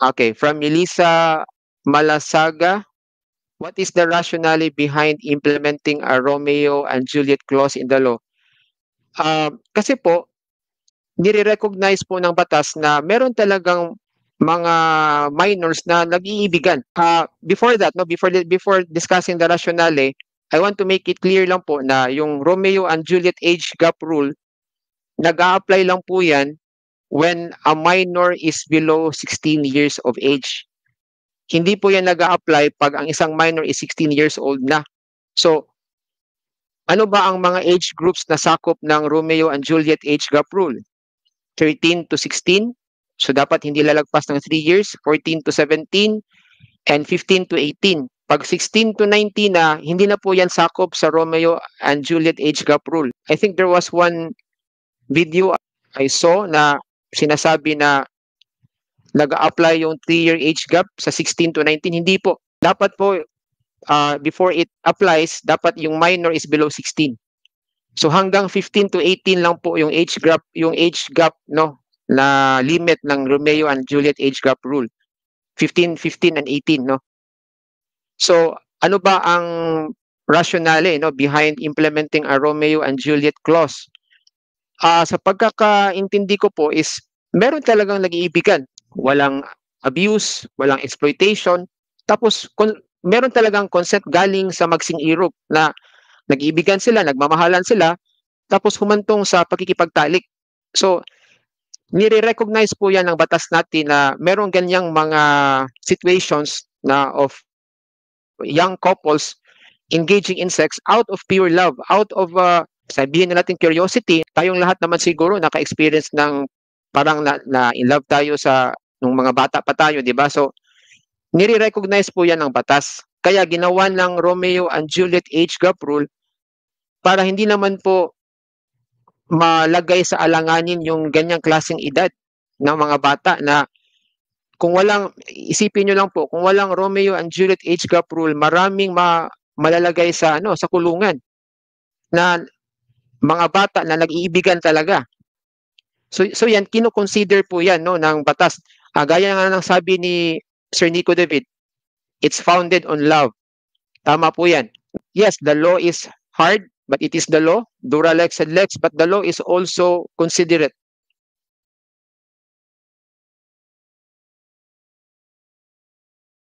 Okay, from Melissa Malasaga, what is the rationale behind implementing a Romeo and Juliet clause in the law? Kasi po, nire-recognize po ng batas na meron talagang mga minors na nag-iibigan. Before that, no, before discussing the rationale, I want to make it clear lang po na yung Romeo and Juliet age gap rule, nag-a-apply lang po yan when a minor is below 16 years of age. Hindi po yan nag-a-apply pag ang isang minor is 16 years old na. So, ano ba ang mga age groups na sakop ng Romeo and Juliet age gap rule? 13 to 16. So, dapat hindi lalagpas ng 3 years. 14 to 17 and 15 to 18. Pag 16 to 19 na, hindi na po yan sakop sa Romeo and Juliet age gap rule. I think there was one video I saw na sinasabi na nag-a-apply yung 3-year age gap sa 16 to 19. Hindi po. Dapat po, before it applies, dapat yung minor is below 16. So hanggang 15 to 18 lang po yung age gap no na limit ng Romeo and Juliet age gap rule. 15 and 18 no. So ano ba ang rationale no behind implementing a Romeo and Juliet clause? Sa pagkakaintindi ko po is meron talagang nag-iibigan, walang abuse, walang exploitation, tapos meron talagang consent galing sa magsing-irog na nag-iibigan sila, nagmamahalan sila, tapos humantong sa pakikipagtalik. So, nire-recognize po yan ng batas natin na merong ganyang mga situations na of young couples engaging in sex out of pure love, out of, sabihin na natin curiosity. Tayong lahat naman siguro naka-experience ng parang na in love tayo sa nung mga bata pa tayo, di ba? So, nire-recognize po yan ng batas. Kaya ginawa ng Romeo and Juliet age gap rule para hindi naman po malagay sa alanganin yung ganyang klaseng edad ng mga bata na kung walang, isipin nyo lang po, kung walang Romeo and Juliet age gap rule, maraming malalagay sa sa kulungan na mga bata na nag-iibigan talaga. So yan, kino-consider po yan no, ng batas. Gaya nga ng sabi ni Sir Nico David, it's founded on love. Tama po yan. Yes, the law is hard, but it is the law. Dura lex sed lex, but the law is also considerate.